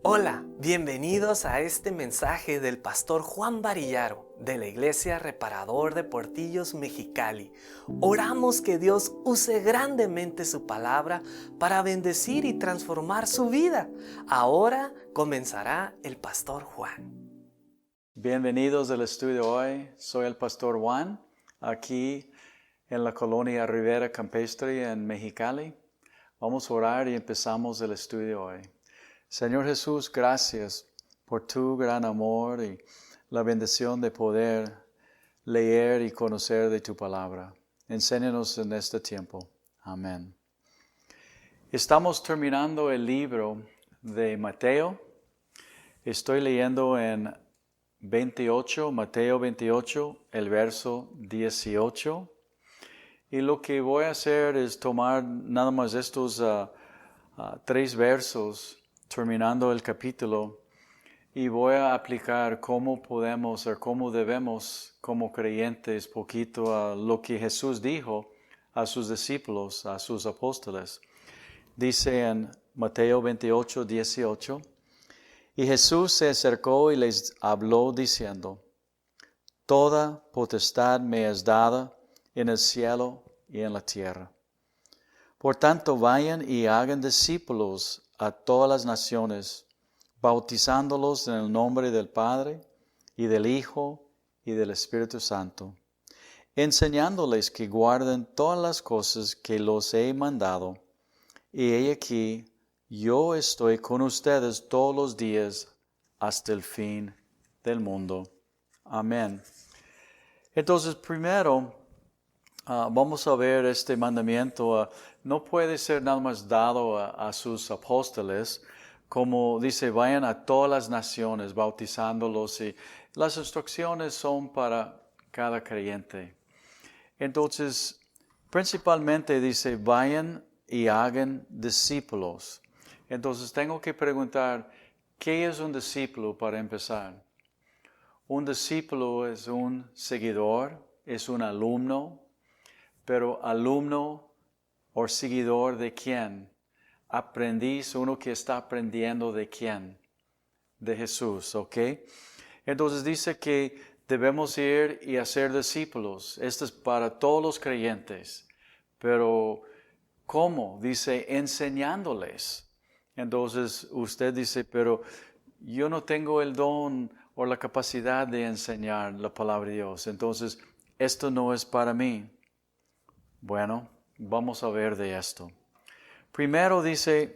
Hola, bienvenidos a este mensaje del pastor Juan Varillaro de la Iglesia Reparador de Portillos, Mexicali. Oramos que Dios use grandemente su palabra para bendecir y transformar su vida. Ahora comenzará el pastor Juan. Bienvenidos al estudio hoy. Soy el pastor Juan, aquí en la colonia Rivera Campestre en Mexicali. Vamos a orar y empezamos el estudio hoy. Señor Jesús, gracias por tu gran amor y la bendición de poder leer y conocer de tu palabra. Enséñanos en este tiempo. Amén. Estamos terminando el libro de Mateo. Estoy leyendo en Mateo 28, el verso 18. Y lo que voy a hacer es tomar nada más estos tres versos, terminando el capítulo, y voy a aplicar cómo podemos o cómo debemos, como creyentes, poquito a lo que Jesús dijo a sus discípulos, a sus apóstoles. Dice en Mateo 28, 18, y Jesús se acercó y les habló diciendo, toda potestad me es dada en el cielo y en la tierra. Por tanto, vayan y hagan discípulos a todas las naciones, bautizándolos en el nombre del Padre, y del Hijo, y del Espíritu Santo, enseñándoles que guarden todas las cosas que los he mandado. Y he aquí, yo estoy con ustedes todos los días hasta el fin del mundo. Amén. Entonces, primero, vamos a ver este mandamiento. No puede ser nada más dado a sus apóstoles, como dice, vayan a todas las naciones, bautizándolos, y las instrucciones son para cada creyente. Entonces, principalmente dice, vayan y hagan discípulos. Entonces, tengo que preguntar, ¿qué es un discípulo para empezar? Un discípulo es un seguidor, es un alumno, pero alumno o seguidor de quién? Aprendiz, uno que está aprendiendo de quién? De Jesús, ¿ok? Entonces dice que debemos ir y hacer discípulos. Esto es para todos los creyentes. Pero, ¿cómo? Dice, enseñándoles. Entonces usted dice, pero yo no tengo el don o la capacidad de enseñar la palabra de Dios. Entonces, esto no es para mí. Bueno, vamos a ver de esto. Primero dice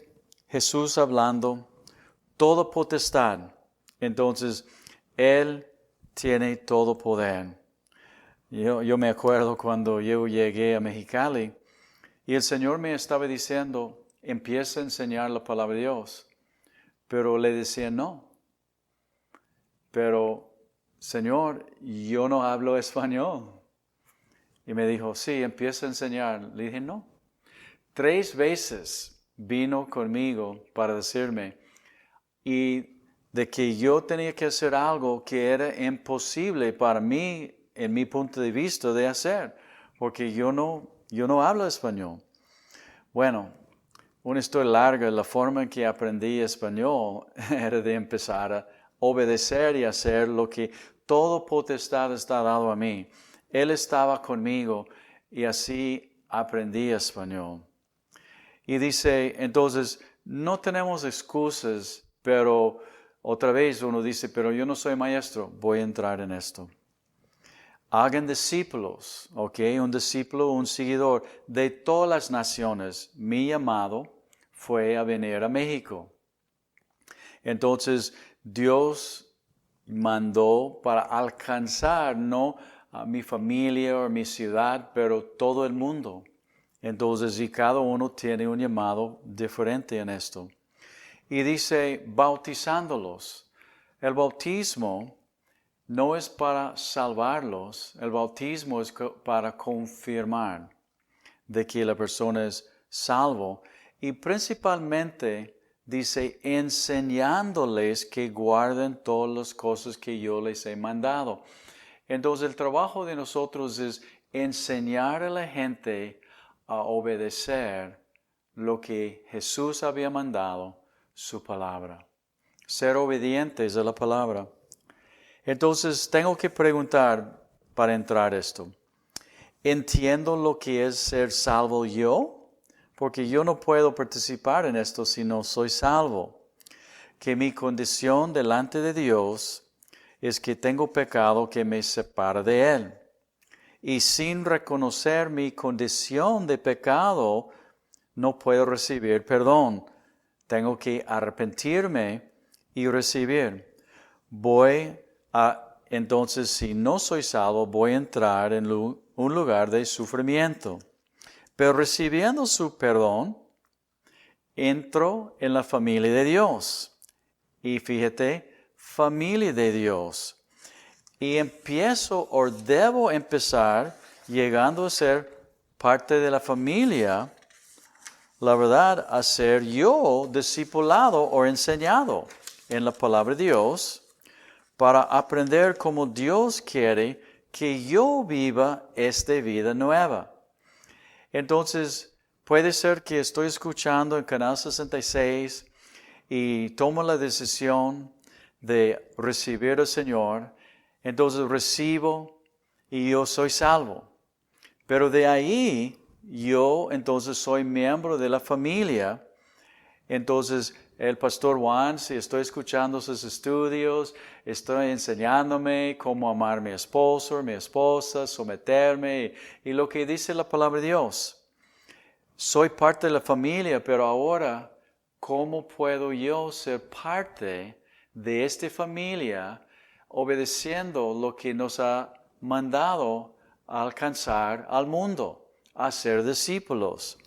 Jesús hablando, toda potestad. Entonces, Él tiene todo poder. Yo me acuerdo cuando yo llegué a Mexicali y el Señor me estaba diciendo, empieza a enseñar la palabra de Dios. Pero le decía no. Pero, Señor, yo no hablo español. Y me dijo, sí, empieza a enseñar. Le dije, no. 3 veces vino conmigo para decirme y de que yo tenía que hacer algo que era imposible para mí, en mi punto de vista, de hacer, porque yo no hablo español. Bueno, una historia larga, la forma en que aprendí español era de empezar a obedecer y hacer lo que todo potestad está dado a mí. Él estaba conmigo y así aprendí español. Y dice, entonces, no tenemos excusas, pero otra vez uno dice, pero yo no soy maestro, voy a entrar en esto. Hagan discípulos, ¿ok? Un discípulo, un seguidor de todas las naciones. Mi llamado fue a venir a México. Entonces, Dios mandó para alcanzar, no a mi familia o mi ciudad, pero todo el mundo. Entonces, y cada uno tiene un llamado diferente en esto. Y dice, bautizándolos. El bautismo no es para salvarlos, el bautismo es para confirmar de que la persona es salvo. Y principalmente dice, enseñándoles que guarden todas las cosas que yo les he mandado. Entonces el trabajo de nosotros es enseñar a la gente a obedecer lo que Jesús había mandado, su palabra. ser obedientes a la palabra. Entonces, tengo que preguntar para entrar esto. ¿Entiendo lo que es ser salvo yo? Porque yo no puedo participar en esto si no soy salvo. Que mi condición delante de Dios es que tengo pecado que me separa de Él. Y sin reconocer mi condición de pecado, no puedo recibir perdón. Tengo que arrepentirme y recibir. Entonces, si no soy salvo, voy a entrar en un lugar de sufrimiento. Pero recibiendo su perdón, entro en la familia de Dios. Y fíjate, familia de Dios. Y empiezo o debo empezar llegando a ser parte de la familia, la verdad, a ser yo discipulado o enseñado en la palabra de Dios para aprender cómo Dios quiere que yo viva esta vida nueva. Entonces, puede ser que estoy escuchando en Canal 66 y tomo la decisión de recibir al Señor. Entonces recibo y yo soy salvo. Pero de ahí yo entonces soy miembro de la familia. Entonces el pastor Juan, si estoy escuchando sus estudios, estoy enseñándome cómo amar a mi esposo, mi esposa, someterme y lo que dice la palabra de Dios. Soy parte de la familia, pero ahora, ¿cómo puedo yo ser parte de esta familia obedeciendo lo que nos ha mandado a alcanzar al mundo, a ser discípulos?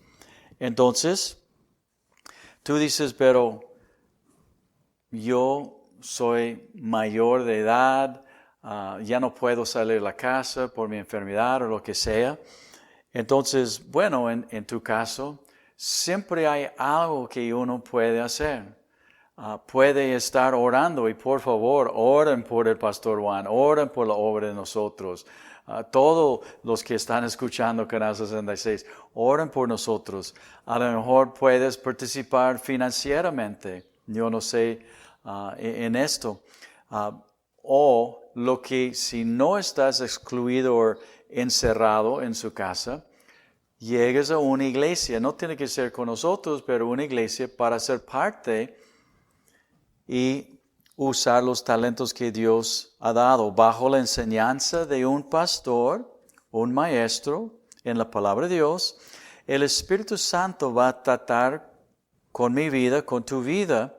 Entonces, tú dices, pero yo soy mayor de edad, ya no puedo salir de la casa por mi enfermedad o lo que sea. Entonces, bueno, en tu caso, siempre hay algo que uno puede hacer. Puede estar orando y por favor, oren por el pastor Juan, oren por la obra de nosotros. Todos los que están escuchando Canal 66, oren por nosotros. A lo mejor puedes participar financieramente, yo no sé, en esto. O lo que si no estás excluido o encerrado en su casa, llegues a una iglesia, no tiene que ser con nosotros, pero una iglesia para ser parte y usar los talentos que Dios ha dado bajo la enseñanza de un pastor, un maestro en la palabra de Dios. El Espíritu Santo va a tratar con mi vida, con tu vida,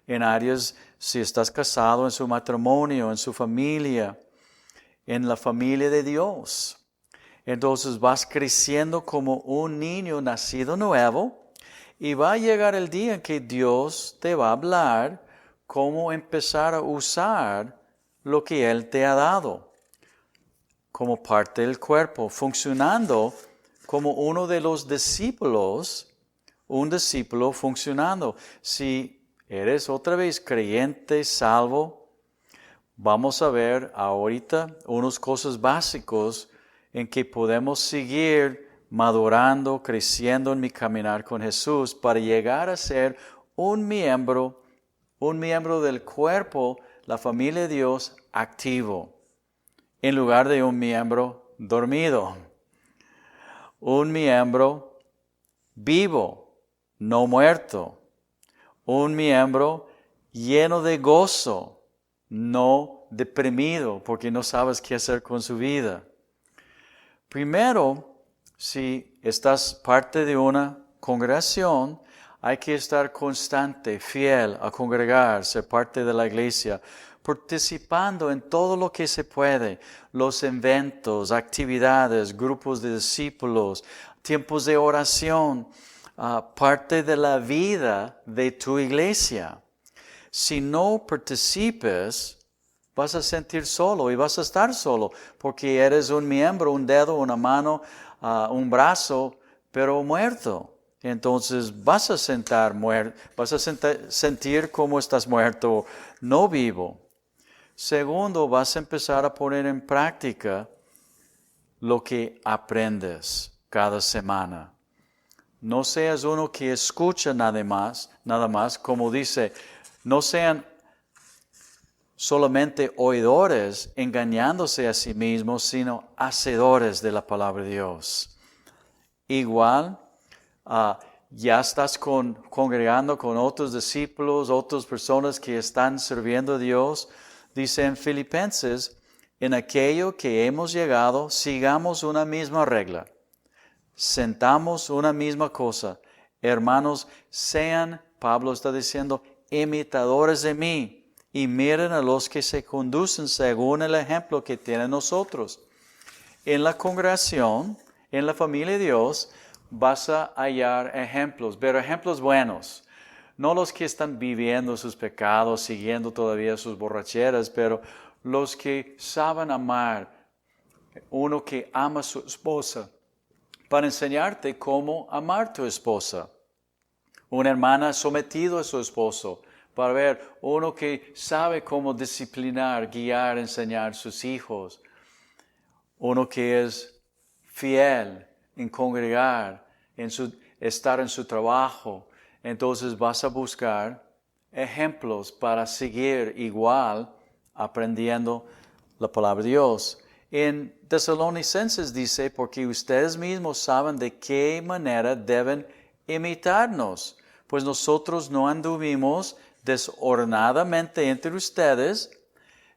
en áreas, si estás casado, en su matrimonio, en su familia, en la familia de Dios. Entonces vas creciendo como un niño nacido nuevo y va a llegar el día en que Dios te va a hablar cómo empezar a usar lo que Él te ha dado como parte del cuerpo, funcionando como uno de los discípulos, un discípulo funcionando. Si eres otra vez creyente, salvo, vamos a ver ahorita unas cosas básicas en que podemos seguir madurando, creciendo en mi caminar con Jesús para llegar a ser un miembro del cuerpo, la familia de Dios, activo, en lugar de un miembro dormido. Un miembro vivo, no muerto. Un miembro lleno de gozo, no deprimido, porque no sabes qué hacer con su vida. Primero, si estás parte de una congregación, hay que estar constante, fiel a congregar, ser parte de la iglesia, participando en todo lo que se puede, los eventos, actividades, grupos de discípulos, tiempos de oración, parte de la vida de tu iglesia. Si no participes, vas a sentir solo y vas a estar solo, porque eres un miembro, un dedo, una mano, un brazo, pero muerto. Entonces vas a sentir como estás muerto, no vivo. Segundo, vas a empezar a poner en práctica lo que aprendes cada semana. No seas uno que escucha nada más, como dice, no sean solamente oidores, engañándose a sí mismos, sino hacedores de la palabra de Dios. Igual, ya estás congregando con otros discípulos, otras personas que están sirviendo a Dios. Dice en Filipenses, en aquello que hemos llegado, sigamos una misma regla. Sentamos una misma cosa. Hermanos, sean, Pablo está diciendo, imitadores de mí y miren a los que se conducen según el ejemplo que tienen nosotros. En la congregación, en la familia de Dios, vas a hallar ejemplos, pero ejemplos buenos. No los que están viviendo sus pecados, siguiendo todavía sus borracheras, pero los que saben amar. Uno que ama a su esposa, para enseñarte cómo amar a tu esposa. Una hermana sometida a su esposo, para ver uno que sabe cómo disciplinar, guiar, enseñar a sus hijos. Uno que es fiel en congregar, estar en su trabajo. Entonces vas a buscar ejemplos para seguir igual aprendiendo la palabra de Dios. En Tesalonicenses dice, porque ustedes mismos saben de qué manera deben imitarnos, pues nosotros no anduvimos desordenadamente entre ustedes,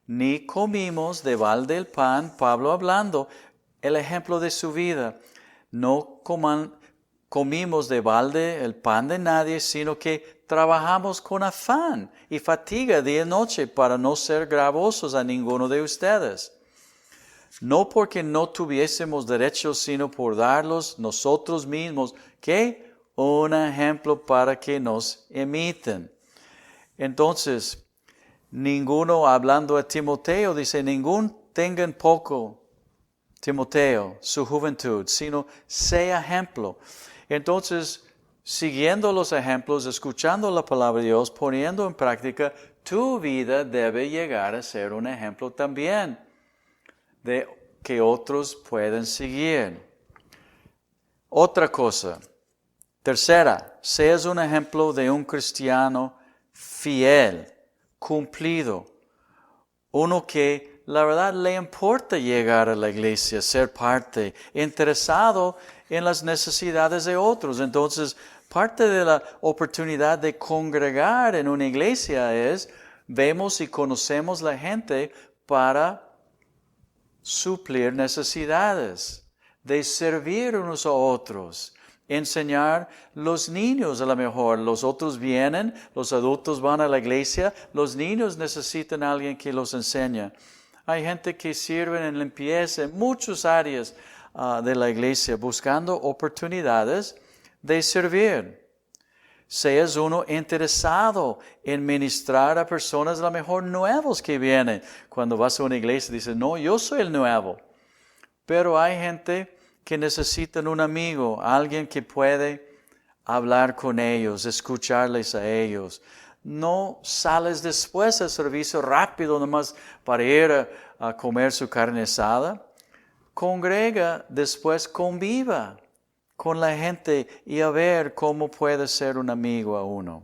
ni comimos de balde el pan. Pablo hablando el ejemplo de su vida. No comimos de balde el pan de nadie, sino que trabajamos con afán y fatiga día y noche para no ser gravosos a ninguno de ustedes. No porque no tuviésemos derechos, sino por darlos nosotros mismos, ¿qué? Un ejemplo para que nos imiten. Entonces, ninguno, hablando a Timoteo, dice, ningún tengan poco, Timoteo, su juventud, sino sea ejemplo. Entonces, siguiendo los ejemplos, escuchando la palabra de Dios, poniendo en práctica, tu vida debe llegar a ser un ejemplo también de que otros pueden seguir. Otra cosa. Tercera, seas un ejemplo de un cristiano fiel, cumplido. Uno que la verdad le importa llegar a la iglesia, ser parte, interesado en las necesidades de otros. Entonces, parte de la oportunidad de congregar en una iglesia es, vemos y conocemos la gente para suplir necesidades, de servir unos a otros, enseñar los niños a lo mejor. Los otros vienen, los adultos van a la iglesia, los niños necesitan a alguien que los enseñe. Hay gente que sirve en limpieza en muchas áreas de la iglesia, buscando oportunidades de servir. Seas uno interesado en ministrar a personas a lo mejor nuevos que vienen. Cuando vas a una iglesia dices, no, yo soy el nuevo. Pero hay gente que necesitan un amigo, alguien que puede hablar con ellos, escucharles a ellos. No sales después al servicio rápido nomás para ir a comer su carne asada. Congrega, después conviva con la gente y a ver cómo puede ser un amigo a uno.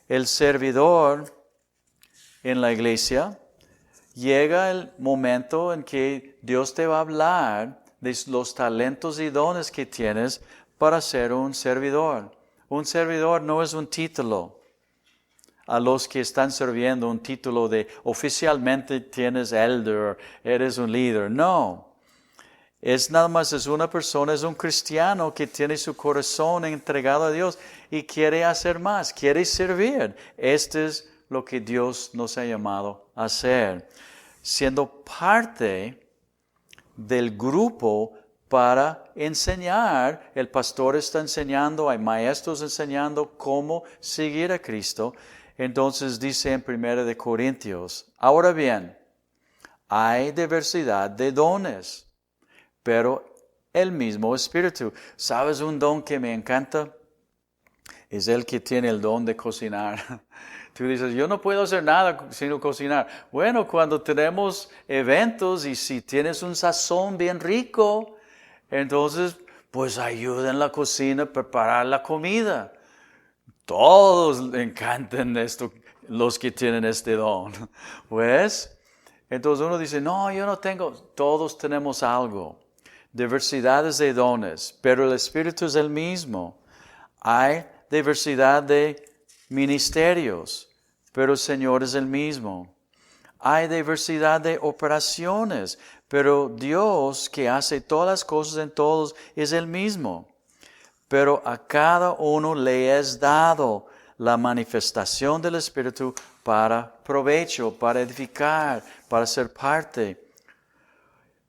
El servidor en la iglesia, llega el momento en que Dios te va a hablar de los talentos y dones que tienes para ser un servidor. Un servidor no es un título. A los que están sirviendo un título de oficialmente tienes elder, eres un líder. No. Es nada más, es una persona, es un cristiano que tiene su corazón entregado a Dios y quiere hacer más, quiere servir. Este es lo que Dios nos ha llamado a hacer. Siendo parte del grupo para enseñar, el pastor está enseñando, hay maestros enseñando cómo seguir a Cristo. Entonces dice en 1 Corintios, ahora bien, hay diversidad de dones, pero el mismo Espíritu. ¿Sabes un don que me encanta? Es el que tiene el don de cocinar. Tú dices, yo no puedo hacer nada sino cocinar. Bueno, cuando tenemos eventos y si tienes un sazón bien rico, entonces pues ayuda en la cocina a preparar la comida. Todos le encantan esto. los que tienen este don. Pues, entonces uno dice, no, yo no tengo. Todos tenemos algo. Diversidades de dones, pero el Espíritu es el mismo. Hay diversidad de ministerios, pero el Señor es el mismo. Hay diversidad de operaciones, pero Dios que hace todas las cosas en todos es el mismo. Pero a cada uno le es dado la manifestación del Espíritu para provecho, para edificar, para ser parte.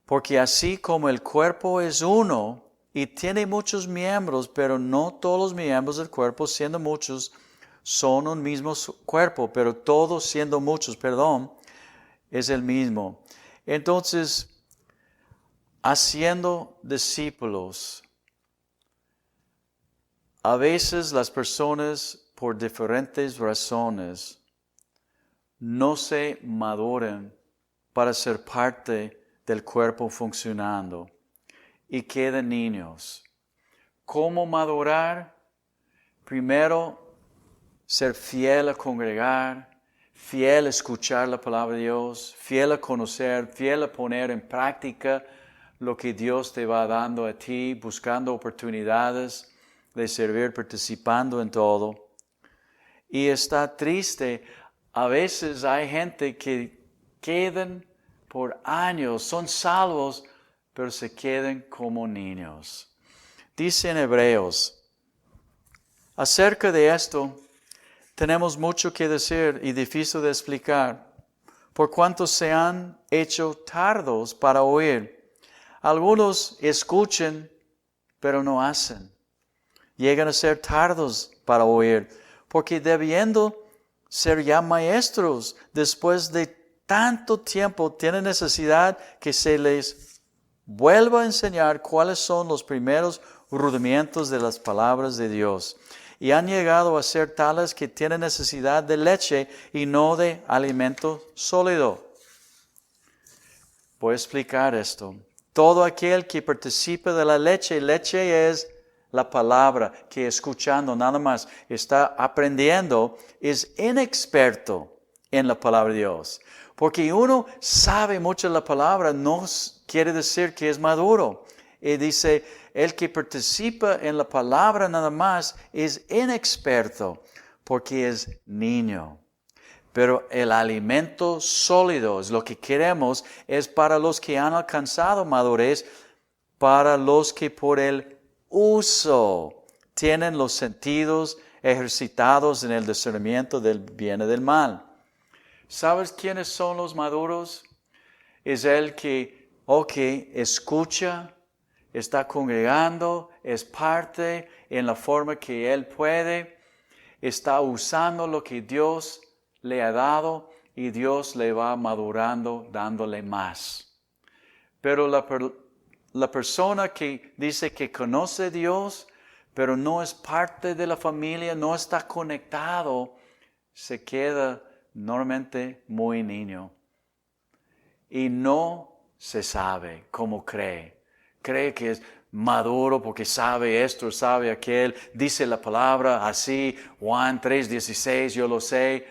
Porque así como el cuerpo es uno y tiene muchos miembros, pero no todos los miembros del cuerpo, siendo muchos, son un mismo cuerpo, pero todos siendo muchos, es el mismo. Entonces, haciendo discípulos, a veces las personas, por diferentes razones, no se maduran para ser parte del cuerpo funcionando y quedan niños. ¿Cómo madurar? Primero, ser fiel a congregar, fiel a escuchar la palabra de Dios, fiel a conocer, fiel a poner en práctica lo que Dios te va dando a ti, buscando oportunidades de servir, participando en todo. Y está triste, a veces hay gente que quedan por años, son salvos, pero se quedan como niños. Dice en Hebreos, acerca de esto, tenemos mucho que decir y difícil de explicar, por cuanto se han hecho tardos para oír. Algunos escuchan, pero no hacen. Llegan a ser tardos para oír, porque debiendo ser ya maestros, después de tanto tiempo, tienen necesidad que se les vuelva a enseñar cuáles son los primeros rudimentos de las palabras de Dios. Y han llegado a ser tales que tienen necesidad de leche y no de alimento sólido. Voy a explicar esto. Todo aquel que participa de la leche es la palabra, que escuchando nada más está aprendiendo, es inexperto en la palabra de Dios. Porque uno sabe mucho la palabra, no quiere decir que es maduro. Y dice, el que participa en la palabra nada más es inexperto, porque es niño. Pero el alimento sólido es lo que queremos, es para los que han alcanzado madurez, para los que por el uso tienen los sentidos ejercitados en el discernimiento del bien y del mal. ¿Sabes quiénes son los maduros? Es el que, escucha, está congregando, es parte en la forma que él puede, está usando lo que Dios le ha dado y Dios le va madurando, dándole más. Pero la persona que dice que conoce a Dios, pero no es parte de la familia, no está conectado, se queda normalmente muy niño. Y no se sabe cómo cree. Cree que es maduro porque sabe esto, sabe aquel, dice la palabra así, Juan 3:16, yo lo sé,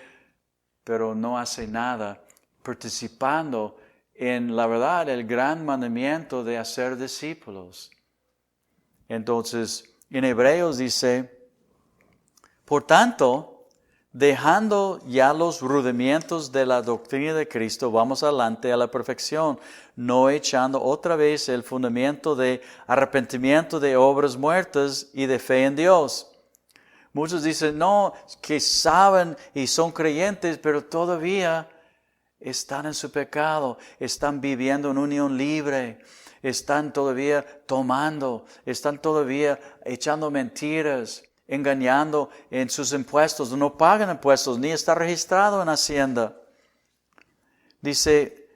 pero no hace nada participando en la verdad, el gran mandamiento de hacer discípulos. Entonces, en Hebreos dice, por tanto, dejando ya los rudimentos de la doctrina de Cristo, vamos adelante a la perfección, no echando otra vez el fundamento de arrepentimiento de obras muertas y de fe en Dios. Muchos dicen, no, que saben y son creyentes, pero todavía están en su pecado, están viviendo en unión libre, están todavía tomando, están todavía echando mentiras, engañando en sus impuestos, no pagan impuestos, ni está registrado en Hacienda. Dice,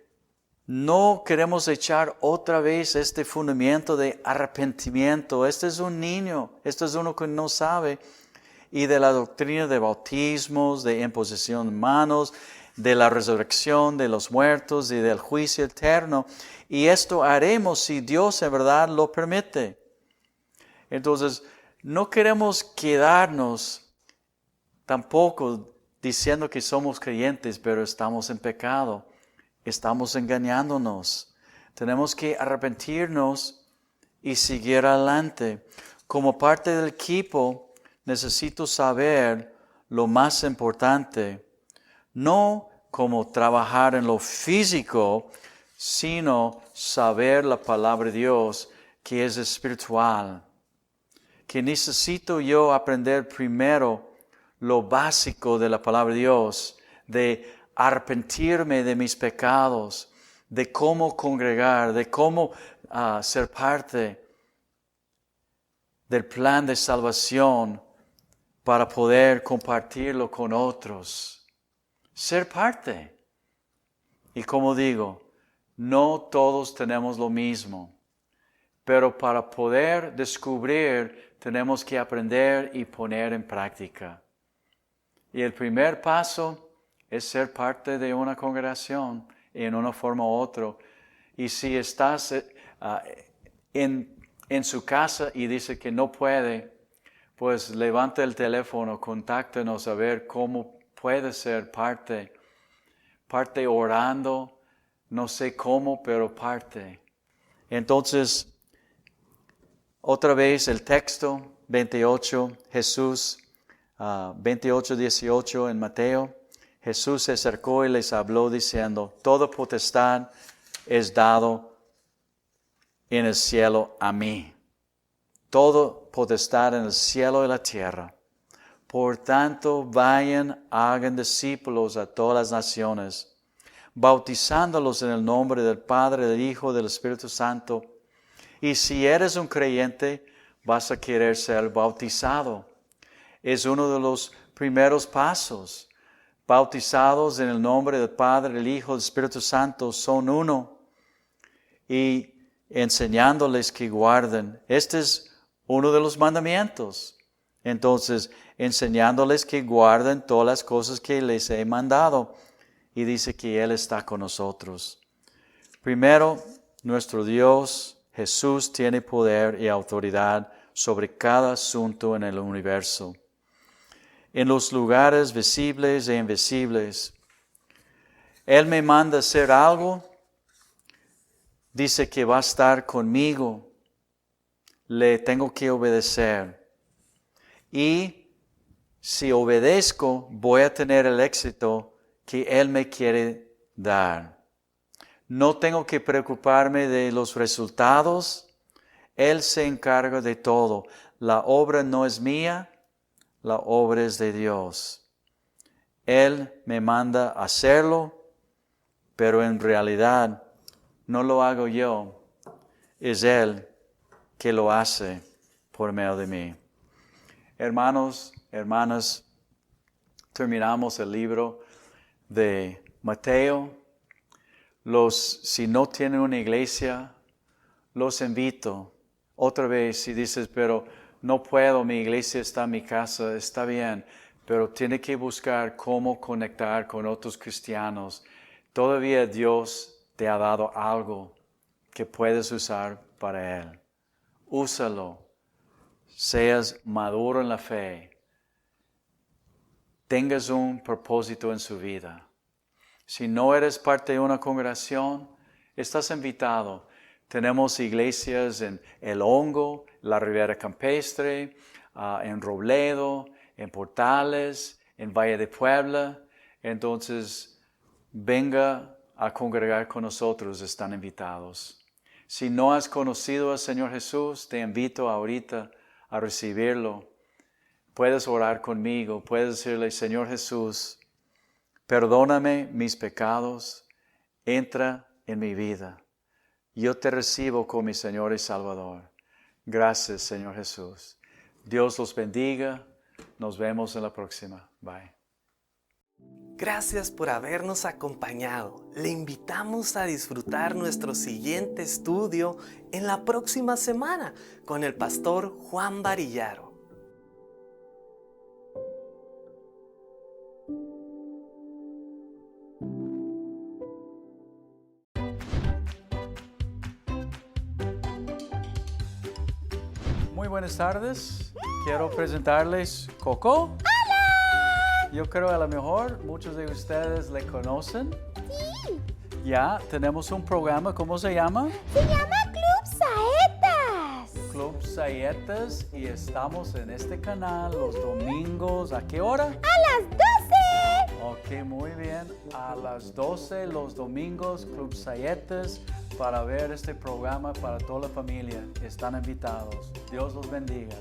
no queremos echar otra vez este fundamento de arrepentimiento. Este es un niño, este es uno que no sabe. Y de la doctrina de bautismos, de imposición de manos, de la resurrección de los muertos y del juicio eterno. Y esto haremos si Dios en verdad lo permite. Entonces, no queremos quedarnos tampoco diciendo que somos creyentes, pero estamos en pecado. Estamos engañándonos. Tenemos que arrepentirnos y seguir adelante. Como parte del equipo, necesito saber lo más importante. No como trabajar en lo físico, sino saber la palabra de Dios, que es espiritual. Que necesito yo aprender primero lo básico de la palabra de Dios, de arrepentirme de mis pecados, de cómo congregar, de cómo ser parte del plan de salvación para poder compartirlo con otros. Ser parte. Y como digo, no todos tenemos lo mismo, pero para poder descubrir tenemos que aprender y poner en práctica. Y el primer paso es ser parte de una congregación en una forma u otra. Y si estás en su casa y dice que no puede, pues levanta el teléfono, contáctanos a ver cómo puede ser parte orando, no sé cómo, pero parte. Entonces, otra vez el texto 28, Jesús, 28, 18 en Mateo. Jesús se acercó y les habló diciendo, toda potestad es dado en el cielo a mí. Toda potestad en el cielo y la tierra. Por tanto, vayan, hagan discípulos a todas las naciones, bautizándolos en el nombre del Padre, del Hijo, del Espíritu Santo. Y si eres un creyente, vas a querer ser bautizado. Es uno de los primeros pasos. Bautizados en el nombre del Padre, del Hijo, del Espíritu Santo, son uno. Y enseñándoles que guarden. Este es uno de los mandamientos. Entonces, enseñándoles que guarden todas las cosas que les he mandado. Y dice que Él está con nosotros. Primero, nuestro Dios, Jesús, tiene poder y autoridad sobre cada asunto en el universo. En los lugares visibles e invisibles. Él me manda hacer algo. Dice que va a estar conmigo. Le tengo que obedecer. Y si obedezco, voy a tener el éxito que Él me quiere dar. No tengo que preocuparme de los resultados. Él se encarga de todo. La obra no es mía, la obra es de Dios. Él me manda a hacerlo, pero en realidad no lo hago yo. Es Él que lo hace por medio de mí. Hermanos, hermanas, terminamos el libro de Mateo. Si no tienen una iglesia, los invito. Otra vez, si dices, pero no puedo, mi iglesia está en mi casa, está bien, pero tiene que buscar cómo conectar con otros cristianos. Todavía Dios te ha dado algo que puedes usar para Él. Úsalo. Seas maduro en la fe. Tengas un propósito en su vida. Si no eres parte de una congregación, estás invitado. Tenemos iglesias en El Hongo, la Ribera Campestre, en Robledo, en Portales, en Valle de Puebla. Entonces, venga a congregar con nosotros, están invitados. Si no has conocido al Señor Jesús, te invito ahorita a recibirlo. Puedes orar conmigo, puedes decirle, Señor Jesús, perdóname mis pecados, entra en mi vida. Yo te recibo como mi Señor y Salvador. Gracias, Señor Jesús. Dios los bendiga. Nos vemos en la próxima. Bye. Gracias por habernos acompañado. Le invitamos a disfrutar nuestro siguiente estudio en la próxima semana con el pastor Juan Varillaro. Muy buenas tardes. Quiero presentarles Coco. ¡Hola! Yo creo a lo mejor muchos de ustedes le conocen. Sí, Ya, tenemos un programa, ¿cómo se llama? se llama Club Saetas. Club Saetas y estamos en este canal los domingos. ¿A qué hora? A las 12. Ok, muy bien. A las 12 los domingos, Club Saetas, para ver este programa para toda la familia. Están invitados. Dios los bendiga.